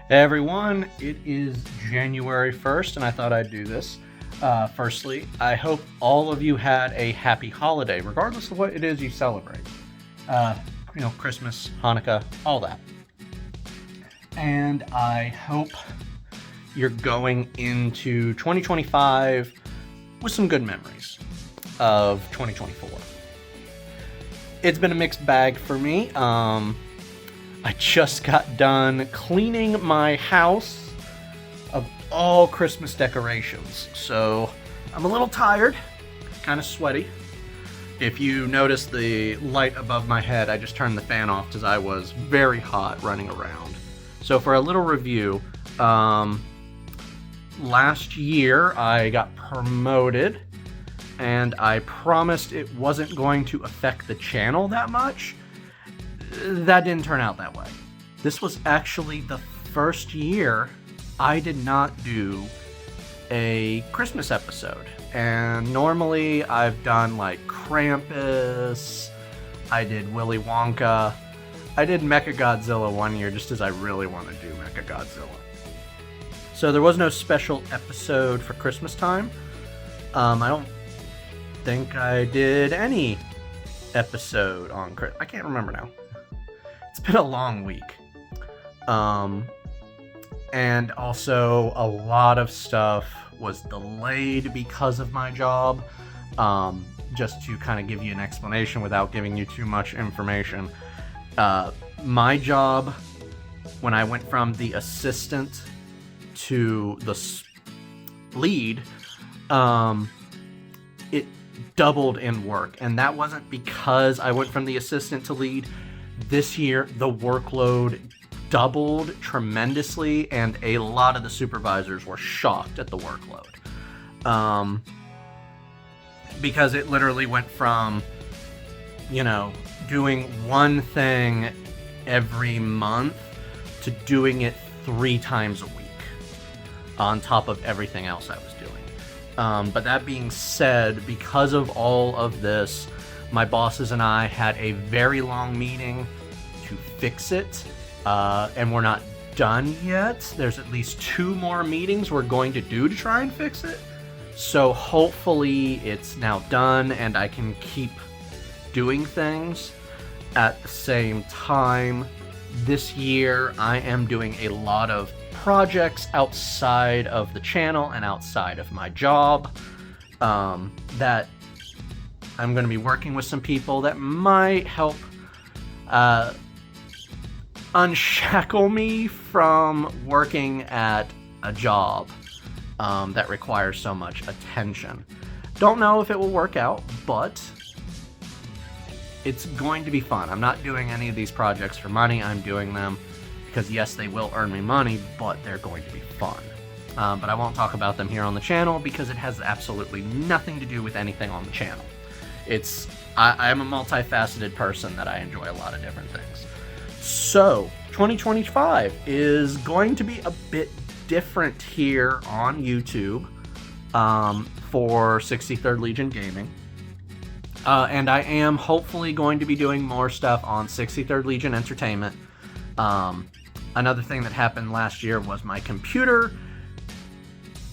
Hey everyone, it is January 1st, and I thought I'd do this. Firstly, I hope all of you had a happy holiday, regardless of what it is you celebrate. Christmas, Hanukkah, all that. And I hope you're going into 2025 with some good memories of 2024. It's been a mixed bag for me. I just got done cleaning my house of all Christmas decorations, so I'm a little tired, kind of sweaty. If you notice the light above my head, I just turned the fan off because I was very hot running around. So for a little review, last year I got promoted, and I promised it wasn't going to affect the channel that much. That didn't turn out that way. This was actually the first year I did not do a Christmas episode. And normally I've done like Krampus, I did Willy Wonka, I did Mechagodzilla one year just as I really want to do Mechagodzilla. So there was no special episode for Christmas time. I don't think I did any episode on Christmas. I can't remember now. It's been a long week. And also a lot of stuff was delayed because of my job. Just to kind of give you an explanation without giving you too much information. My job, when I went from the assistant to the lead, it doubled in work. And that wasn't because I went from the assistant to lead. This year, the workload doubled tremendously, and a lot of the supervisors were shocked at the workload. Because it literally went from, doing one thing every month to doing it 3 times a week on top of everything else I was doing. But that being said, because of all of this, my bosses and I had a very long meeting to fix it, and we're not done yet. There's at least 2 more meetings we're going to do to try and fix it. So hopefully it's now done and I can keep doing things. At the same time, this year I am doing a lot of projects outside of the channel and outside of my job that I'm going to be working with some people that might help unshackle me from working at a job that requires so much attention. Don't know if it will work out, but it's going to be fun. I'm not doing any of these projects for money. I'm doing them because, yes, they will earn me money, but they're going to be fun. But I won't talk about them here on the channel because it has absolutely nothing to do with anything on the channel. I am a multifaceted person that I enjoy a lot of different things. So, 2025 is going to be a bit different here on YouTube for 63rd Legion Gaming. And I am hopefully going to be doing more stuff on 63rd Legion Entertainment. Another thing that happened last year was my computer.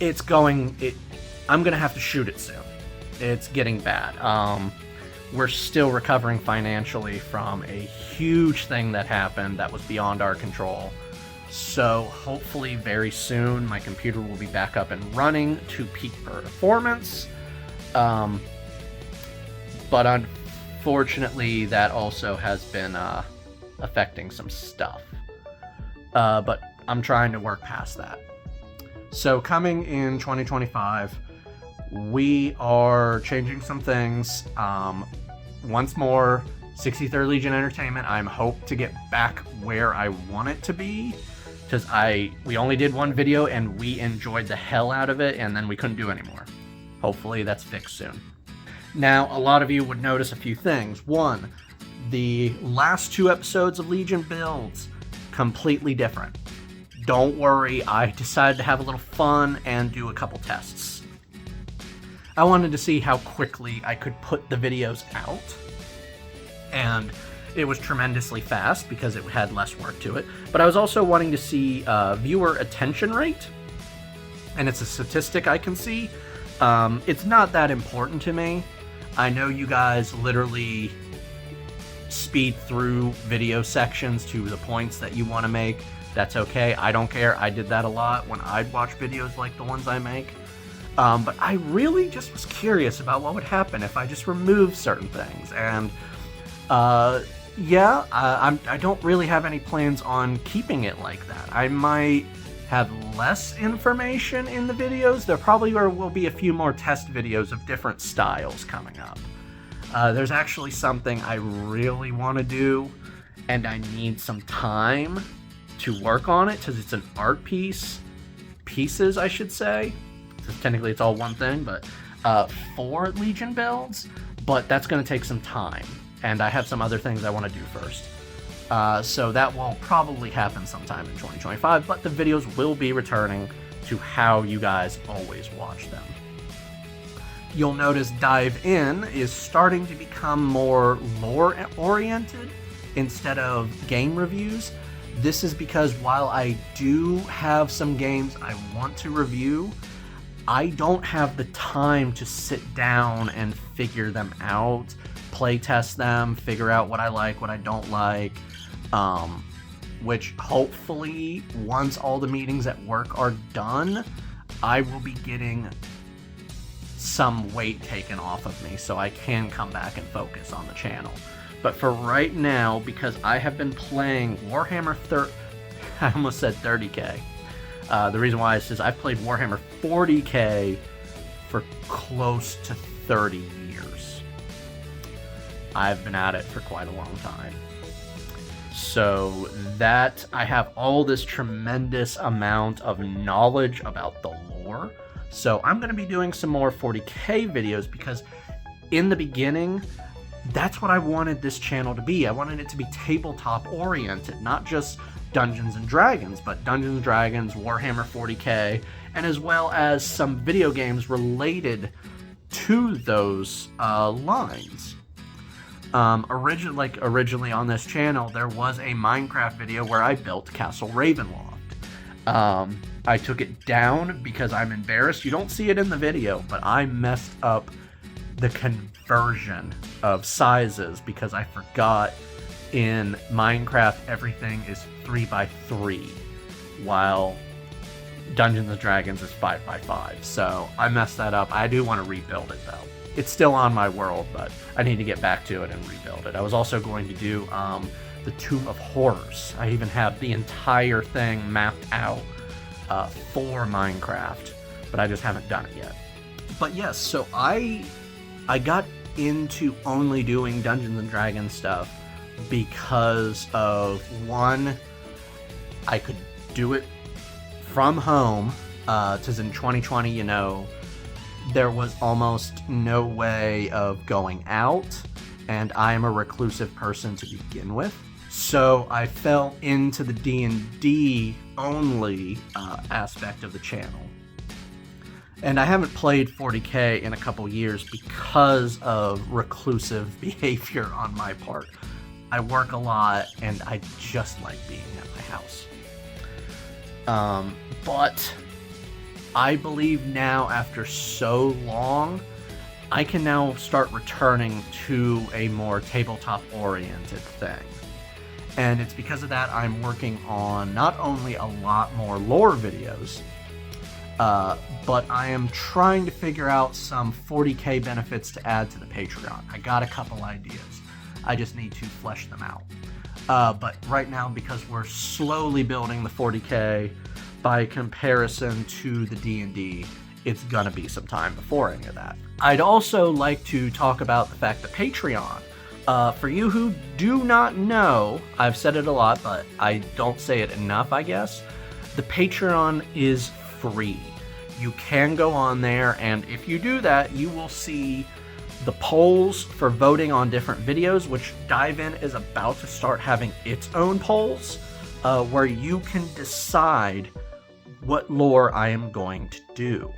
I'm going to have to shoot it soon. It's getting bad. We're still recovering financially from a huge thing that happened that was beyond our control. So hopefully very soon my computer will be back up and running to peak performance. But unfortunately that also has been affecting some stuff. But I'm trying to work past that. So coming in 2025, we are changing some things. Once more, 63rd Legion Entertainment, I'm hope to get back where I want it to be. Because we only did one video and we enjoyed the hell out of it, and then we couldn't do anymore. Hopefully that's fixed soon. Now, a lot of you would notice a few things. One, the last 2 episodes of Legion Builds, completely different. Don't worry, I decided to have a little fun and do a couple tests. I wanted to see how quickly I could put the videos out. And It was tremendously fast because it had less work to it, but I was also wanting to see viewer attention rate, and it's a statistic I can see. It's not that important to me. I know you guys literally speed through video sections to the points that you want to make. That's okay. I don't care. I did that a lot when I'd watch videos like the ones I make. But I really just was curious about what would happen if I just removed certain things. And yeah, I don't really have any plans on keeping it like that. I might have less information in the videos. There probably will be a few more test videos of different styles coming up. There's actually something I really want to do, and I need some time to work on it because it's an art piece. Pieces, I should say. Technically, it's all one thing, but 4 Legion builds. But that's going to take some time, and I have some other things I want to do first. So that will probably happen sometime in 2025, but the videos will be returning to how you guys always watch them. You'll notice Dive In is starting to become more lore-oriented instead of game reviews. This is because while I do have some games I want to review, I don't have the time to sit down and figure them out, play test them, figure out what I like, what I don't like, which hopefully once all the meetings at work are done, I will be getting some weight taken off of me so I can come back and focus on the channel. But for right now, because I have been playing Warhammer I almost said 30k. The reason why is I've played Warhammer 40k for close to 30 years. I've been at it for quite a long time. So that I have all this tremendous amount of knowledge about the lore. So I'm going to be doing some more 40k videos because in the beginning, that's what I wanted this channel to be. I wanted it to be tabletop oriented, not just Dungeons and Dragons, but Dungeons and Dragons, Warhammer 40k, and as well as some video games related to those lines. Originally on this channel, there was a Minecraft video where I built Castle Ravenloft. I took it down because I'm embarrassed. You don't see it in the video, but I messed up the conversion of sizes because I forgot in Minecraft everything is 3x3, while Dungeons and Dragons is 5x5. So I messed that up. I do want to rebuild it though. It's still on my world, but I need to get back to it and rebuild it. I was also going to do the Tomb of Horrors. I even have the entire thing mapped out for Minecraft, but I just haven't done it yet. But yes, so I got into only doing Dungeons and Dragons stuff because of, one, I could do it from home, because in 2020, you know, there was almost no way of going out, and I am a reclusive person to begin with. So I fell into the D&D only aspect of the channel. And I haven't played 40k in a couple years because of reclusive behavior on my part. I work a lot, and I just like being at my house. But I believe now, after so long, I can now start returning to a more tabletop-oriented thing. And it's because of that I'm working on not only a lot more lore videos, but I am trying to figure out some 40k benefits to add to the Patreon. I got a couple ideas. I just need to flesh them out. But right now, because we're slowly building the 40k by comparison to the D&D, it's gonna be some time before any of that. I'd also like to talk about the fact that Patreon, for you who do not know, I've said it a lot, but I don't say it enough, I guess, the Patreon is free. You can go on there, and if you do that, you will see the polls for voting on different videos, which Dive In is about to start having its own polls, where you can decide what lore I am going to do.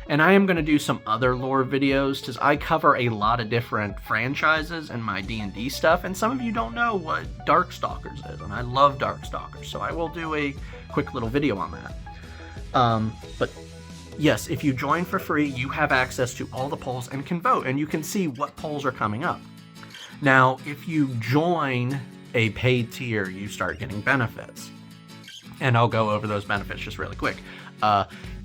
And I am going to do some other lore videos, because I cover a lot of different franchises in my D&D stuff, and some of you don't know what Darkstalkers is, and I love Darkstalkers, so I will do a quick little video on that. But yes, if you join for free, you have access to all the polls and can vote, and you can see what polls are coming up. Now, if you join a paid tier, you start getting benefits. And I'll go over those benefits just really quick.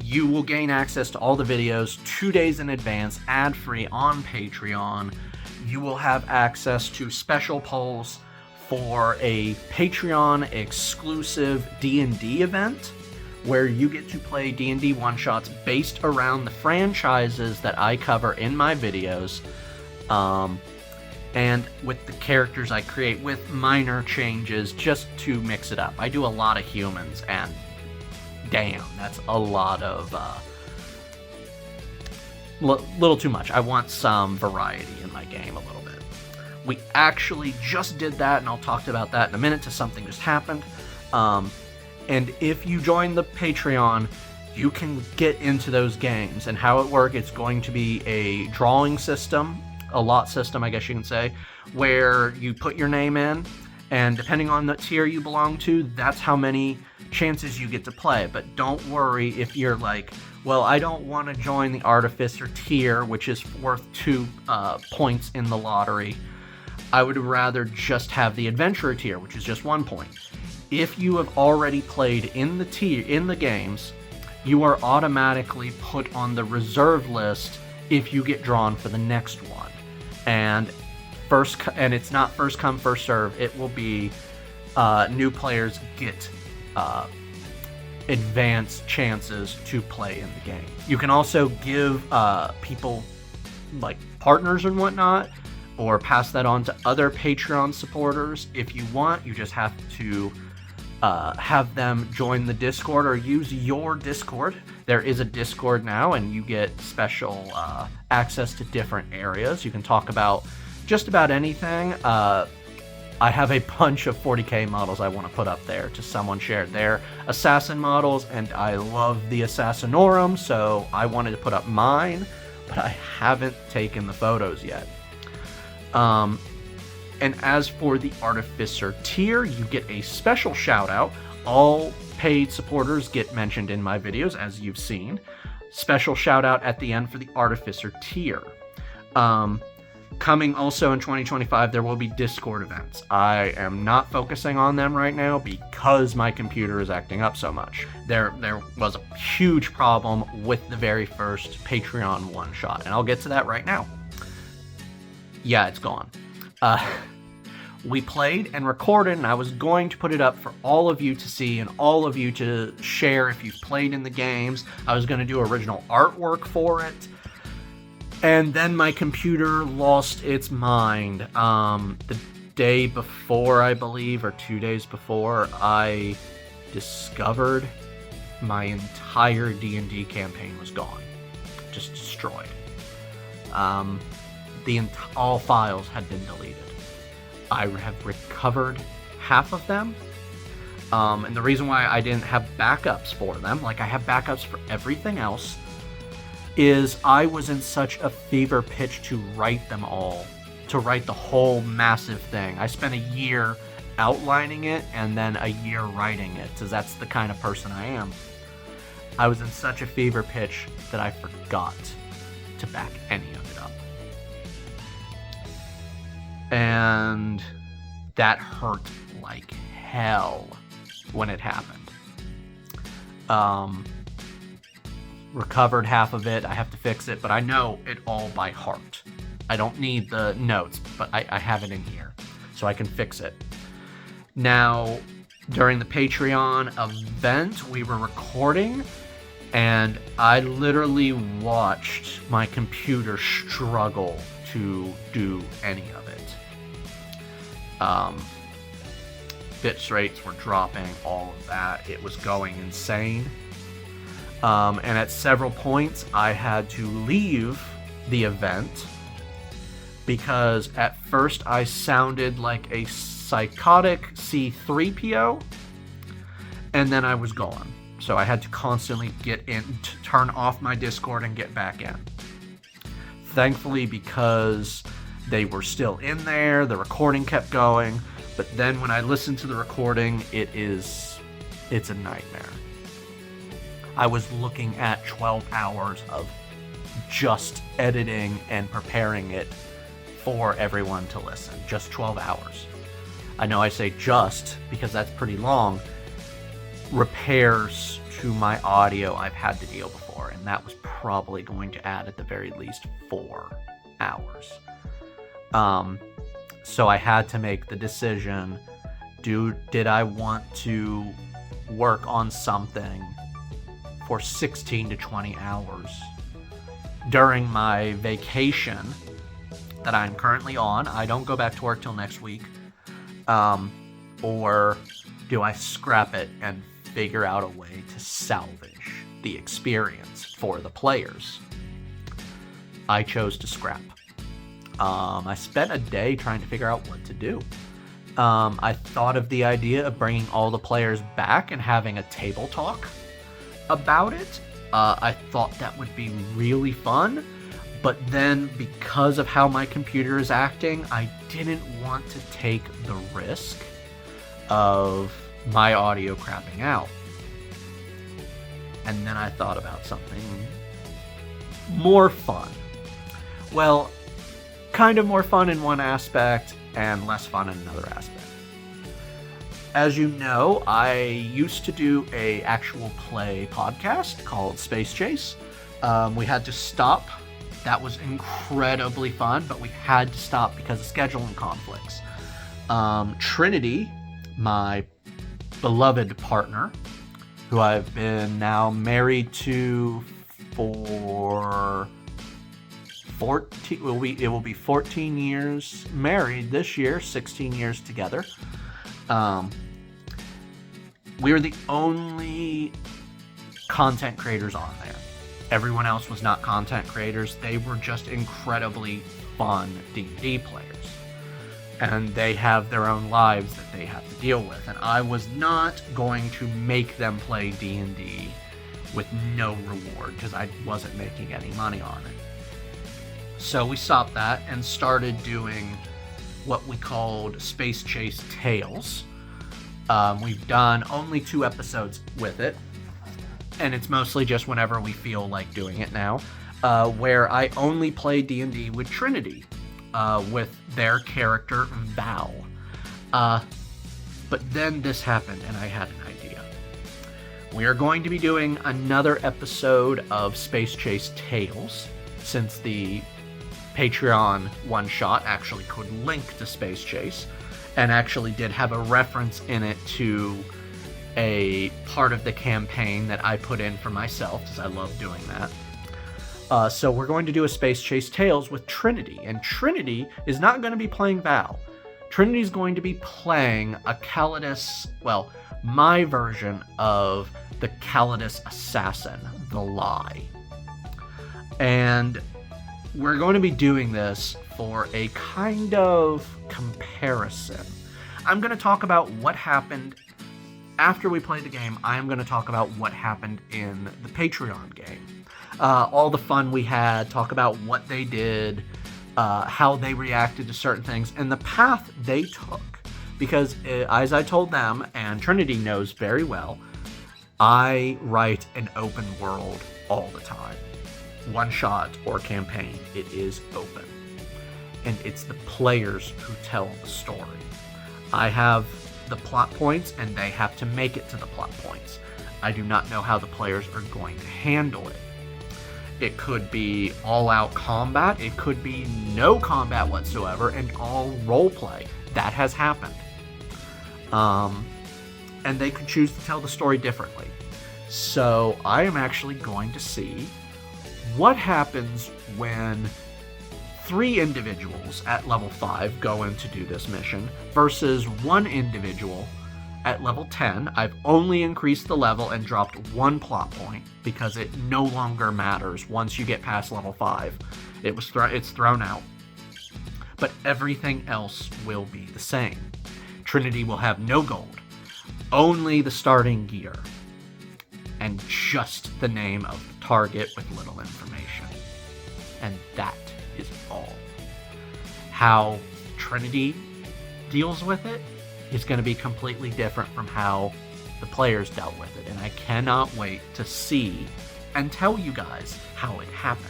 You will gain access to all the videos 2 days in advance, ad-free on Patreon. You will have access to special polls for a Patreon exclusive D&D event, where you get to play D&D one-shots based around the franchises that I cover in my videos, and with the characters I create, with minor changes just to mix it up. I do a lot of humans, and damn, that's a lot of, little too much. I want some variety in my game a little bit. We actually just did that, and I'll talk about that in a minute, because something just happened. And if you join the Patreon, you can get into those games. And how it works, it's going to be a drawing system, a lot system, I guess you can say, where you put your name in, and depending on the tier you belong to, that's how many chances you get to play. But don't worry if you're like, well, I don't want to join the Artificer tier, which is worth 2 points in the lottery. I would rather just have the Adventurer tier, which is just 1 point. If you have already played in the tier, in the games, you are automatically put on the reserve list if you get drawn for the next one. And it's not first come, first serve. It will be new players get advanced chances to play in the game. You can also give people like partners and whatnot, or pass that on to other Patreon supporters if you want. You just have to have them join the Discord or use your Discord. There is a Discord now, and you get special access to different areas. You can talk about just about anything. I have a bunch of 40k models I want to put up there. To someone shared their assassin models, and I love the Assassinorum, so I wanted to put up mine, but I haven't taken the photos yet. And as for the Artificer tier, you get a special shout out. All paid supporters get mentioned in my videos, as you've seen. Special shout out at the end for the Artificer tier. Coming also in 2025, there will be Discord events. I am not focusing on them right now because my computer is acting up so much. There was a huge problem with the very first Patreon one-shot, and I'll get to that right now. Yeah, it's gone. We played and recorded, and I was going to put it up for all of you to see and all of you to share if you've played in the games. I was going to do original artwork for it. And then my computer lost its mind. The day before, I believe, or 2 days before, I discovered my entire D&D campaign was gone. Just destroyed. All files had been deleted. I have recovered half of them. And the reason why I didn't have backups for them, like I have backups for everything else, is I was in such a fever pitch to write them all, to write the whole massive thing. I spent a year outlining it and then a year writing it, because that's the kind of person I am. I was in such a fever pitch that I forgot to back any of it up. And that hurt like hell when it happened. Recovered half of it. I have to fix it, but I know it all by heart. I don't need the notes, but I have it in here, so I can fix it. Now, during the Patreon event, we were recording, and I literally watched my computer struggle to do any of it. Bit rates were dropping, all of that. It was going insane. And at several points, I had to leave the event because at first I sounded like a psychotic C-3PO, and then I was gone. So I had to constantly get in, to turn off my Discord and get back in. Thankfully, because they were still in there, the recording kept going. But then when I listen to the recording, it's a nightmare. I was looking at 12 hours of just editing and preparing it for everyone to listen. Just 12 hours. I know I say just because that's pretty long. Repairs to my audio I've had to deal before, and that was probably going to add at the very least 4 hours. So I had to make the decision, did I want to work on something for 16 to 20 hours during my vacation that I'm currently on? I don't go back to work till next week. Or do I scrap it and figure out a way to salvage the experience for the players? I chose to scrap. I spent a day trying to figure out what to do. I thought of the idea of bringing all the players back and having a table talk about it. I thought that would be really fun, but then because of how my computer is acting, I didn't want to take the risk of my audio crapping out. And then I thought about something more fun. Well, kind of more fun in one aspect and less fun in another aspect. As you know, I used to do a actual play podcast called Space Chase. We had to stop. That was incredibly fun, but we had to stop because of scheduling conflicts. Trinity, my beloved partner, who I've been now married to for 14, it will be 14 years married this year, 16 years together. We were the only content creators on there. Everyone else was not content creators. They were just incredibly fun D&D players. And they have their own lives that they have to deal with. And I was not going to make them play D&D with no reward because I wasn't making any money on it. So we stopped that and started doing what we called Space Chase Tales. We've done only 2 episodes with it, and it's mostly just whenever we feel like doing it now, where I only play D&D with Trinity, with their character Val. But then this happened, and I had an idea. We are going to be doing another episode of Space Chase Tales, since the Patreon one-shot actually could link to Space Chase, and actually did have a reference in it to a part of the campaign that I put in for myself, because I love doing that. So we're going to do a Space Chase Tales with Trinity, and Trinity is not going to be playing Val. Trinity's going to be playing a Calidus, well, my version of the Calidus Assassin, the Lie. And we're going to be doing this for a kind of comparison. I'm going to talk about what happened after we played the game. I'm going to talk about what happened in the Patreon game. All the fun we had, talk about what they did, how they reacted to certain things, and the path they took. Because as I told them, and Trinity knows very well, I write an open world all the time. One shot or campaign, it is open. And it's the players who tell the story. I have the plot points and they have to make it to the plot points. I do not know how the players are going to handle it. It could be all-out combat, it could be no combat whatsoever, and all roleplay. That has happened. And they could choose to tell the story differently. So I am actually going to see what happens when 3 individuals at level 5 go in to do this mission versus 1 individual at level 10. I've only increased the level and dropped 1 plot point because it no longer matters once you get past level 5. It's thrown out. But everything else will be the same. Trinity will have no gold, only the starting gear. and just the name of the target with little information. And that is all. How Trinity deals with it is going to be completely different from how the players dealt with it, and I cannot wait to see and tell you guys how it happened.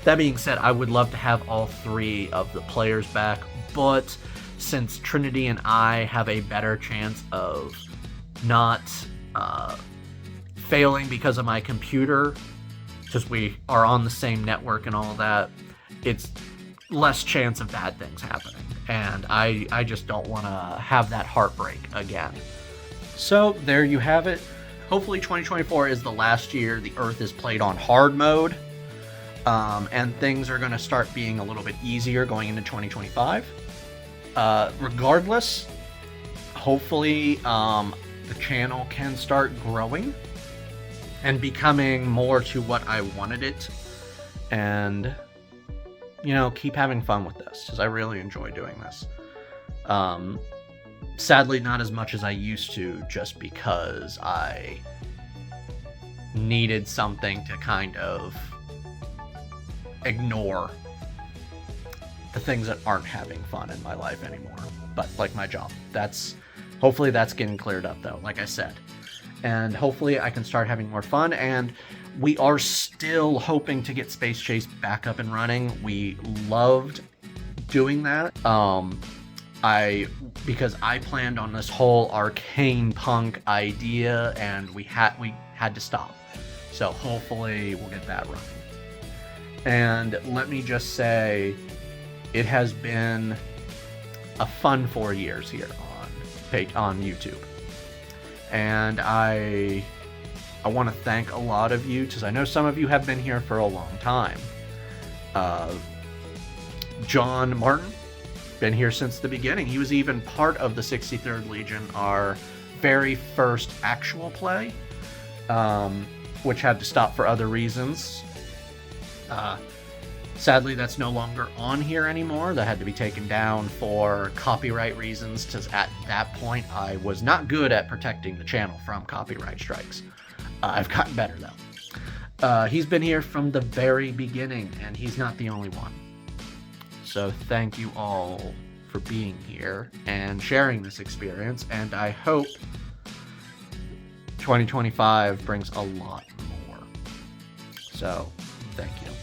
That being said, I would love to have all 3 of the players back, but since Trinity and I have a better chance of not failing because of my computer, because we are on the same network and all that, it's less chance of bad things happening. And I just don't want to have that heartbreak again. So there you have it. Hopefully 2024 is the last year the Earth is played on hard mode. And things are going to start being a little bit easier going into 2025. Regardless, hopefully the channel can start growing and becoming more to what I wanted it. And, you know, keep having fun with this, because I really enjoy doing this. Sadly, not as much as I used to, just because I needed something to kind of ignore the things that aren't having fun in my life anymore. But like my job, hopefully that's getting cleared up though, like I said. And hopefully I can start having more fun, and we are still hoping to get Space Chase back up and running. We loved doing that. Because I planned on this whole arcane punk idea, and we had to stop. So hopefully we'll get that running. And let me just say, it has been a fun 4 years here on YouTube. And I want to thank a lot of you, because I know some of you have been here for a long time. John Martin, been here since the beginning. He was even part of the 63rd Legion, our very first actual play, which had to stop for other reasons. Sadly, that's no longer on here anymore. That had to be taken down for copyright reasons, because at that point I was not good at protecting the channel from copyright strikes. I've gotten better though. He's been here from the very beginning, and he's not the only one. So thank you all for being here and sharing this experience, and I hope 2025 brings a lot more. So thank you.